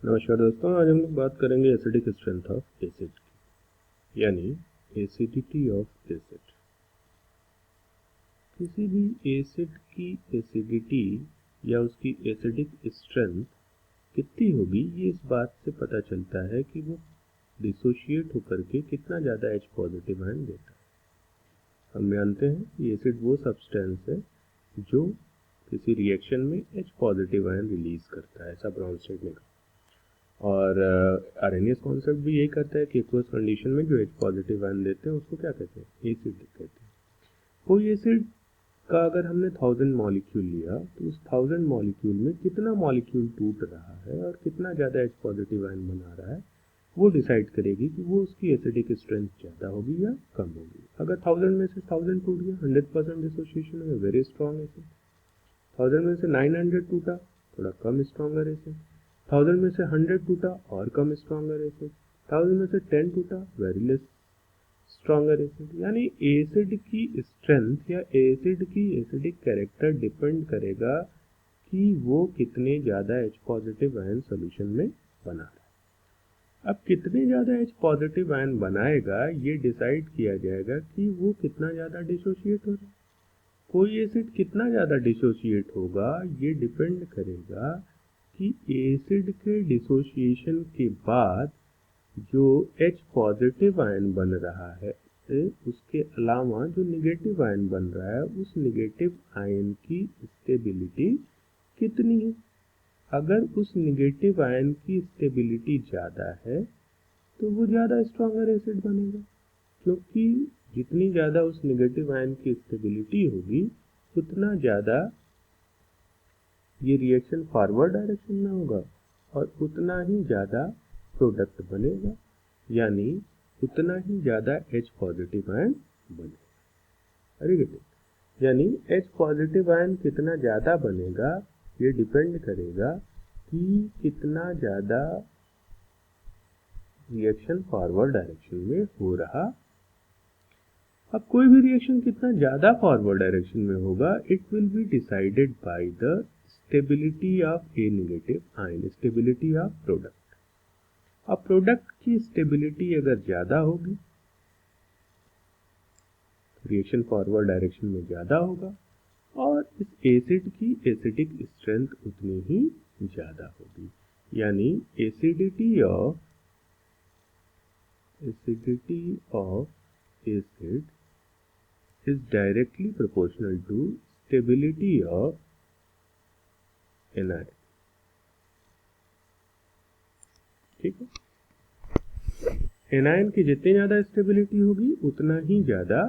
नमस्कार दोस्तों, आज हम लोग बात करेंगे एसिडिक स्ट्रेंथ ऑफ एसिड की, यानी एसिडिटी ऑफ एसिड। किसी भी एसिड की एसिडिटी या उसकी एसिडिक स्ट्रेंथ कितनी होगी, ये इस बात से पता चलता है कि वो डिसोशिएट होकर के कितना ज़्यादा H पॉजिटिव आयन देता है। हम जानते हैं कि एसिड वो सब्सटेंस है जो किसी रिएक्शन में H पॉजिटिव आयन रिलीज करता है, ऐसा ब्राउनस्टेड ने कहा। और आर्हेनियस कॉन्सेप्ट भी यही करता है कि एक्वस कंडीशन में जो H पॉजिटिव आयन देते हैं उसको क्या कहते हैं, एसिड कहते हैं। कोई एसिड का अगर हमने 1000 मॉलिक्यूल लिया तो उस 1000 मॉलिक्यूल में कितना मॉलिक्यूल टूट रहा है और कितना ज़्यादा H पॉजिटिव आयन बना रहा है, वो डिसाइड करेगी कि वो उसकी एसिडिक स्ट्रेंथ ज़्यादा होगी या कम होगी। अगर 1000 में से 1000 टूट गया, 100% डिसोसिएशन है, वेरी स्ट्रॉन्ग एसिड। 1000 में से 900 टूटा, थोड़ा कम स्ट्रॉन्गर एसिड। 1000 में से 100 टूटा और कम स्ट्रॉन्गर एसिड। 1000 में से 10 टूटा, वेरी लेस स्ट्रॉन्गर एसिड। यानी एसिड की स्ट्रेंथ या एसिड की एसिडिक कैरेक्टर डिपेंड करेगा कि वो कितने ज़्यादा H पॉजिटिव आयन सोल्यूशन में बना रहा है। अब कितने ज़्यादा H पॉजिटिव आयन बनाएगा ये डिसाइड किया जाएगा कि वो कितना ज़्यादा डिसोशिएट हो रहा है। कोई एसिड कितना ज़्यादा डिसोशिएट होगा ये डिपेंड करेगा कि एसिड के डिसोसिएशन के बाद जो H पॉजिटिव आयन बन रहा है उसके अलावा जो निगेटिव आयन बन रहा है उस निगेटिव आयन की स्टेबिलिटी कितनी है। अगर उस निगेटिव आयन की स्टेबिलिटी ज़्यादा है तो वो ज़्यादा स्ट्रॉन्गर एसिड बनेगा, क्योंकि जितनी ज़्यादा उस निगेटिव आयन की स्टेबिलिटी होगी उतना ज़्यादा ये रिएक्शन फॉरवर्ड डायरेक्शन में होगा और उतना ही ज़्यादा प्रोडक्ट बनेगा, यानी उतना ही ज़्यादा H पॉजिटिव आयन बनेगा। अरे बेटे, यानी H पॉजिटिव आयन कितना ज़्यादा बनेगा ये डिपेंड करेगा कि कितना ज़्यादा रिएक्शन फॉरवर्ड डायरेक्शन में हो रहा। अब कोई भी रिएक्शन कितना ज़्यादा फॉरवर्ड डायरेक्शन में होगा, it will be decided by the stability of A negative ion, stability of product. अब प्रोडक्ट की स्टेबिलिटी अगर ज़्यादा होगी, रिएक्शन फॉरवर्ड डायरेक्शन में ज़्यादा होगा और इस एसिड की एसिडिक स्ट्रेंथ उतनी ही ज़्यादा होगी। यानी acidity of acid is directly proportional to stability of anion। ठीक है, एनायन की जितनी ज्यादा स्टेबिलिटी होगी उतना ही ज्यादा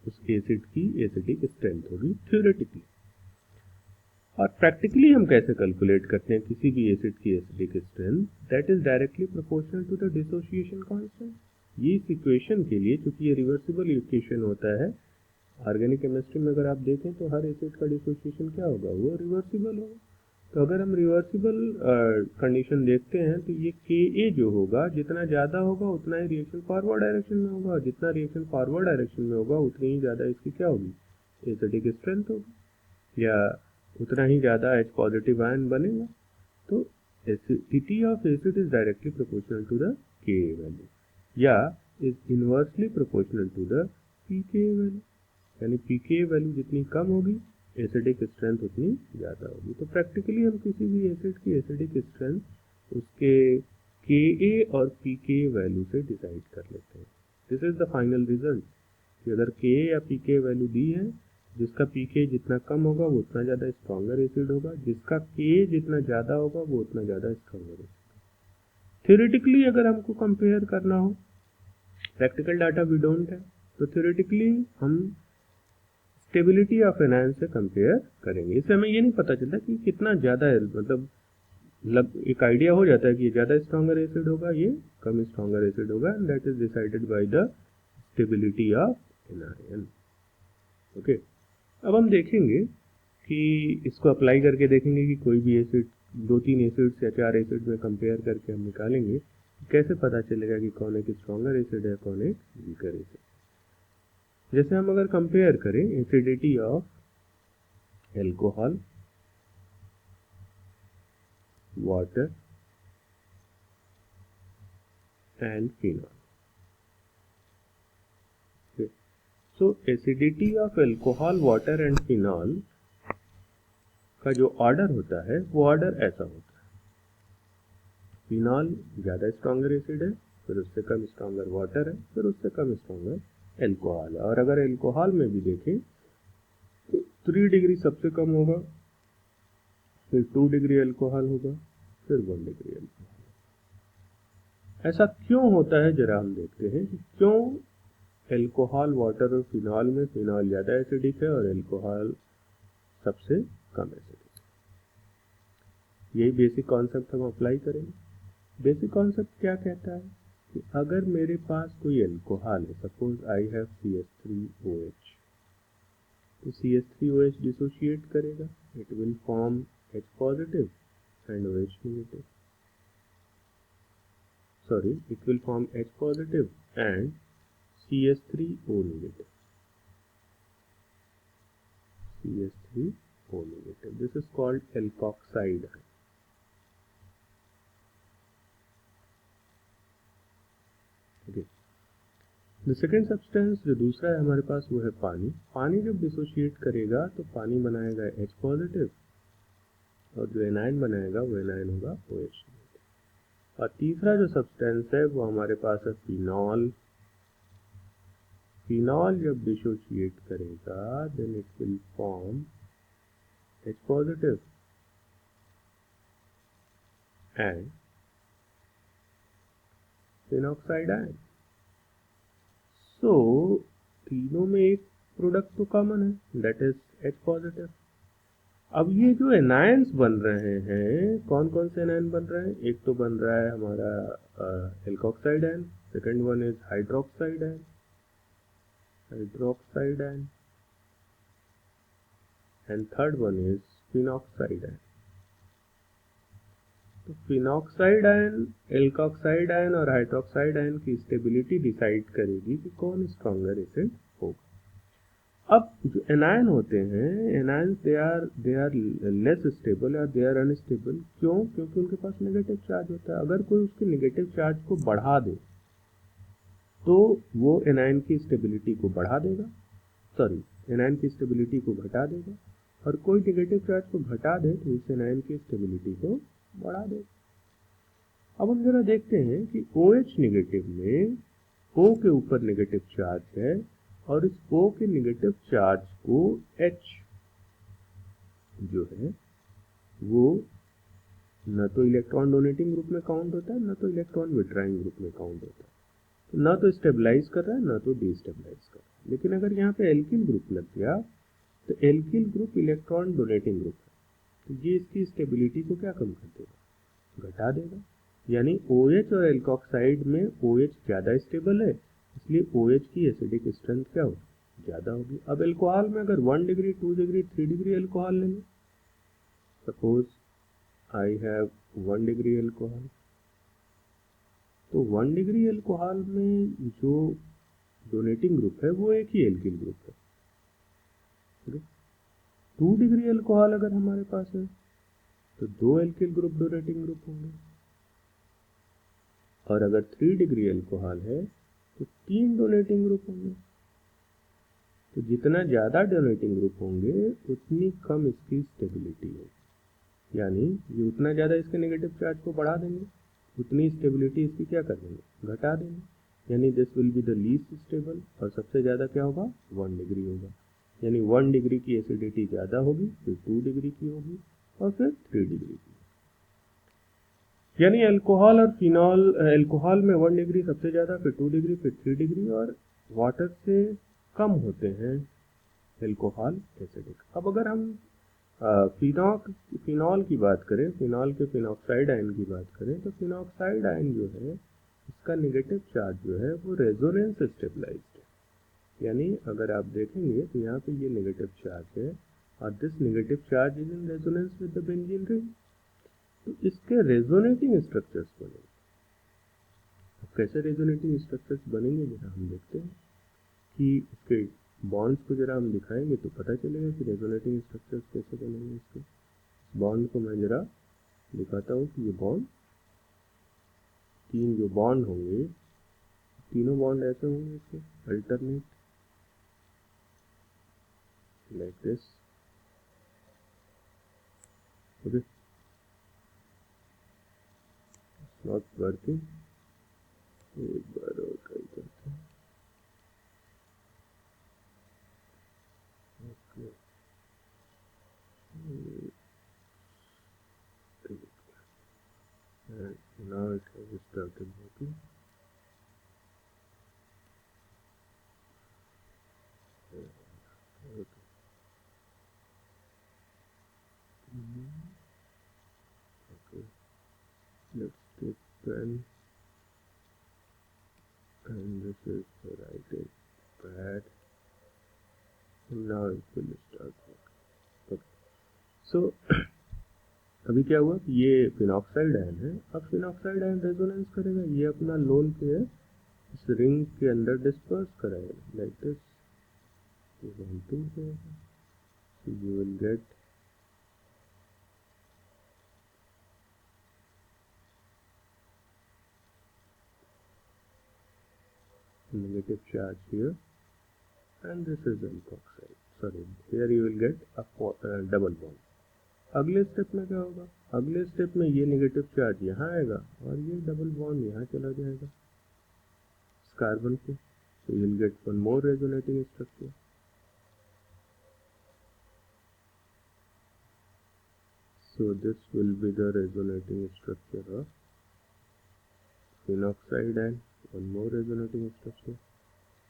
उस एसिड की एसिडिक स्ट्रेंथ होगी थ्योरेटिकली। और प्रैक्टिकली हम कैसे कैलकुलेट करते हैं किसी भी एसिड की acidic strength, that is directly proportional to the dissociation constant. ये इस इक्वेशन के लिए, चूंकि ये रिवर्सिबल इक्वेशन होता है, ऑर्गेनिक केमिस्ट्री में अगर आप देखें तो हर एसिड का डिसोसिएशन क्या होगा, वो रिवर्सिबल होगा। तो अगर हम रिवर्सिबल कंडीशन देखते हैं तो ये Ka जो होगा, जितना ज़्यादा होगा उतना ही रिएक्शन फॉरवर्ड डायरेक्शन में होगा, और जितना रिएक्शन फॉरवर्ड डायरेक्शन में होगा उतनी ही ज़्यादा इसकी क्या होगी, एसिडिक स्ट्रेंथ होगी, या उतना ही ज़्यादा H पॉजिटिव आयन बनेगा। तो acidity of acid is directly proportional to the Ka value, या is inversely proportional to the pKa value. यानी pKa वैल्यू जितनी कम होगी एसिडिक स्ट्रेंथ उतनी ज़्यादा होगी। तो प्रैक्टिकली हम किसी भी एसिड की एसिडिक स्ट्रेंथ उसके Ka और pKa वैल्यू से डिसाइड कर लेते हैं। This is the final result कि अगर Ka या pKa वैल्यू दी है, जिसका pKa जितना कम होगा वो उतना ज़्यादा स्ट्रॉन्गर एसिड होगा, जिसका Ka जितना ज़्यादा होगा वो उतना ज़्यादा स्ट्रॉन्गर एसिड। थ्योरेटिकली अगर हमको कंपेयर करना हो, प्रैक्टिकल डाटा वी डोंट है, तो थ्योरेटिकली हम स्टेबिलिटी ऑफ एनायन से कंपेयर करेंगे। इससे हमें ये नहीं पता चलता कि कितना ज़्यादा है, मतलब एक आइडिया हो जाता है कि ये ज़्यादा स्ट्रॉन्गर एसिड होगा, ये कम स्ट्रॉन्गर एसिड होगा, and that is decided by the stability of anion. Okay, अब हम देखेंगे कि इसको अप्लाई करके देखेंगे कि कोई भी एसिड 2-3 एसिड्स या 4 एसिड में कंपेयर करके हम निकालेंगे कैसे पता चलेगा कि कौन एक स्ट्रॉन्गर एसिड है, कौन एक वीकर एसिड। जैसे हम अगर कंपेयर करें acidity of alcohol water and phenol. Okay. So acidity of alcohol, water and phenol का जो ऑर्डर होता है वो ऑर्डर ऐसा होता है, फिनॉल ज़्यादा स्ट्रॉन्गर एसिड है, फिर उससे कम स्ट्रॉन्गर वाटर है, फिर उससे कम स्ट्रॉन्गर एल्कोहल है। और अगर एल्कोहल में भी देखें तो 3 डिग्री सबसे कम होगा, फिर 2 डिग्री एल्कोहल होगा, फिर 1 डिग्री एल्कोहल। ऐसा क्यों होता है जरा हम देखते हैं कि क्यों एल्कोहल, वाटर और फिनॉल में फिनॉल ज़्यादा एसिडिक है और एल्कोहल सबसे कम एसिडिक है। यही बेसिक कॉन्सेप्ट हम अप्लाई करेंगे। बेसिक कॉन्सेप्ट क्या कहता है कि अगर मेरे पास कोई एल्कोहल है, सपोज आई हैव CH3OH, तो CH3OH डिसोशिएट करेगा, it will form H positive and OH negative, sorry it will form H positive and CH3O negative, CH3O negative. This is called alkoxide. Okay. The second substance जो दूसरा है हमारे पास वो है पानी। पानी जब डिसोशिएट करेगा तो पानी बनाएगा H पॉजिटिव और जो एनायन बनाएगा वो एनायन होगा OH नेगेटिव। और तीसरा जो सब्सटेंस है वो हमारे पास है फिनॉल। फिनॉल जब डिसोशिएट करेगा then it will form H positive and phenoxide ion. So तीनों में एक प्रोडक्ट तो कॉमन है, दैट इज H पॉजिटिव। अब ये जो एनायंस बन रहे हैं, कौन कौन से एनायन बन रहे हैं? एक तो बन रहा है हमारा alkoxide ion, second one is hydroxide ion, and third one is phenoxide ion. तो फिनॉक्साइड आयन, एल्कोक्साइड आयन और हाइड्रोक्साइड आयन की स्टेबिलिटी डिसाइड करेगी कि कौन स्ट्रॉन्गर एसिड होगा। अब जो एनायन होते हैं, anion they are less stable और दे आर अनस्टेबल। क्यों? क्योंकि उनके पास नेगेटिव चार्ज होता है। अगर कोई उसके नेगेटिव चार्ज को बढ़ा दे तो वो एनायन की स्टेबिलिटी को बढ़ा देगा, सॉरी एनायन की स्टेबिलिटी को घटा देगा, और कोई नेगेटिव चार्ज को घटा दे तो उस एनायन की स्टेबिलिटी को बढ़ा दे। अब हम जरा देखते हैं कि OH नेगेटिव में O के ऊपर नेगेटिव चार्ज है और इस O के नेगेटिव चार्ज को H जो है वो न तो इलेक्ट्रॉन डोनेटिंग ग्रुप में काउंट होता है, न तो इलेक्ट्रॉन विड्रॉइंग ग्रुप में काउंट होता है, तो न तो स्टेबलाइज कर रहा है न तो डिस्टेबलाइज कर रहा है। लेकिन अगर यहाँ पे एल्किल ग्रुप लग गया तो alkyl group electron donating group है, तो ये इसकी स्टेबिलिटी को क्या कम कर देगा? घटा देगा। यानी OH और एल्कोक्साइड में OH ज़्यादा स्टेबल है, इसलिए OH की एसिडिक स्ट्रेंथ क्या होगी? ज़्यादा होगी। अब एल्कोहल में अगर 1 डिग्री, 2 डिग्री, 3 डिग्री एल्कोहल ले लें, suppose I have 1 degree alcohol, तो 1 डिग्री एल्कोहल में जो डोनेटिंग ग्रुप है वो एक ही एल्किल ग्रुप है। 2 डिग्री एल्कोहल अगर हमारे पास है तो 2 एल्किल ग्रुप डोनेटिंग ग्रुप होंगे, और अगर 3 डिग्री एल्कोहल है तो 3 डोनेटिंग ग्रुप होंगे। तो जितना ज़्यादा डोनेटिंग ग्रुप होंगे उतनी कम इसकी स्टेबिलिटी होगी, यानी ये उतना ज़्यादा इसके नेगेटिव चार्ज को बढ़ा देंगे, उतनी स्टेबिलिटी इसकी क्या कर देंगे? घटा देंगे। यानी this will be the least stable, और सबसे ज़्यादा क्या होगा? 1 डिग्री होगा। यानी 1 डिग्री की एसिडिटी ज़्यादा होगी, फिर 2 डिग्री की होगी और फिर 3 डिग्री की। यानी अल्कोहल और फिनॉल, अल्कोहल में 1 डिग्री सबसे ज़्यादा, फिर 2 डिग्री, फिर 3 डिग्री, और वाटर से कम होते हैं अल्कोहल एसिडिक। अब अगर हम फिनॉल की बात करें, फिनॉल के फिनॉक्साइड आयन की बात करें, तो फिनॉक्साइड आयन जो है इसका नेगेटिव चार्ज जो है वो रेजोनेंस स्टेबलाइज्ड है। यानी अगर आप देखेंगे तो यहाँ पे ये नेगेटिव चार्ज है और this negative charge is in resonance with the benzene ring, तो इसके रेजोनेटिंग स्ट्रक्चर्स बनेंगे। अब कैसे रेजोनेटिंग स्ट्रक्चर्स बनेंगे जरा हम देखते हैं कि इसके बॉन्ड्स को जरा हम दिखाएंगे तो पता चलेगा कि रेजोनेटिंग स्ट्रक्चर्स कैसे बनेंगे। इसके बॉन्ड को मैं जरा दिखाता हूँ कि ये बॉन्ड, 3 जो बॉन्ड होंगे, तीनों बॉन्ड ऐसे होंगे इसके alternate, like this. Okay, not working, एक बार और ट्राई करते हैं। Okay, and now it has started working. Okay. Okay, let's take pen, and this is the writing pad. Now it will start working. Okay. So अभी क्या हुआ कि ये phenoxide ion है, अब फिनॉक्साइड आयन रेजोनेंस करेगा, ये अपना लोन पेयर इस रिंग के अंदर डिस्पर्स कराएगा, like this, you will get negative charge here, and this is alkoxide. Sorry, here you will get a double bond. अगले स्टेप में क्या होगा, अगले स्टेप में ये नेगेटिव चार्ज यहाँ आएगा और ये डबल बॉन्ड यहाँ चला जाएगा इस कार्बन पे, so you will get one more resonating structure. So this will be the resonating structure of phenoxide and one more resonating structure.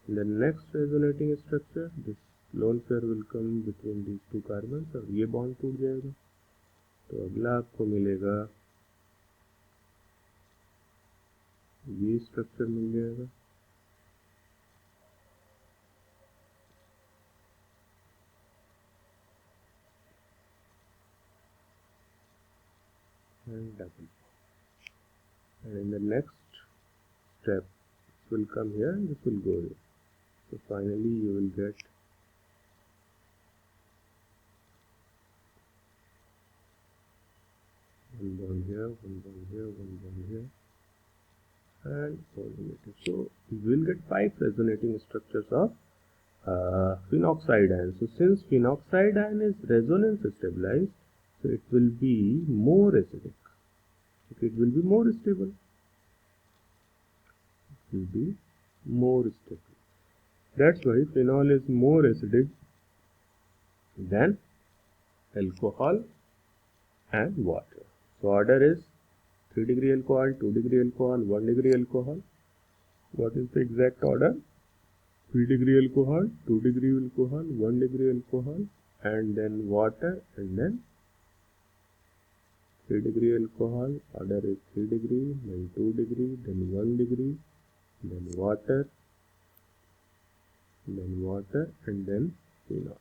In the next resonating structure, this lone pair will come between these two carbons और ये bond टूट जाएगा, तो अगला आपको मिलेगा ये structure मिल जाएगा, and double, and in the next step this will come here and this will go here, so finally you will get one bond here, one bond here, one bond here, and four negative. So you will get 5 resonating structures of phenoxide ion. So since phenoxide ion is resonance stabilized, so it will be more acidic. Okay, it will be more stable. It will be more stable. That's why phenol is more acidic than alcohol and water. So order is 3 degree alcohol, 2 degree alcohol, 1 degree alcohol. What is the exact order? 3 degree alcohol, 2 degree alcohol, 1 degree alcohol, and then water, and then 3 degree alcohol, order is 3 degree, then 2 degree, then 1 degree, then water, and then phenol.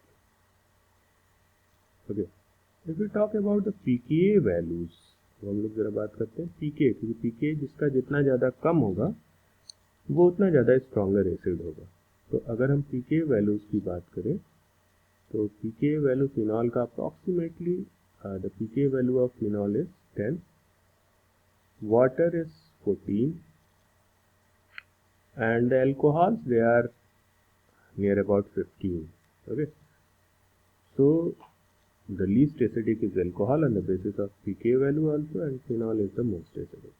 Okay, if we talk about the pKa values, तो हम लोग जरा बात करते हैं pKa, क्योंकि pKa जिसका जितना ज़्यादा कम होगा वो उतना ज़्यादा स्ट्रॉन्गर एसिड होगा। तो अगर हम pKa वैल्यूज़ की बात करें तो pKa वैल्यू फिनॉल का approximately the pKa value of phenol is 10, water is 14, and the alcohols they are near about 15. Okay, so the least acidic is alcohol on the basis of pKa value also, and phenol is the most acidic.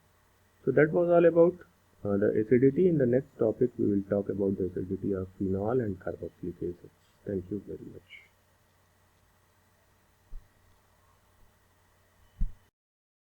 So that was all about the acidity. In the next topic we will talk about the acidity of phenol and carboxylic acids. Thank you very much.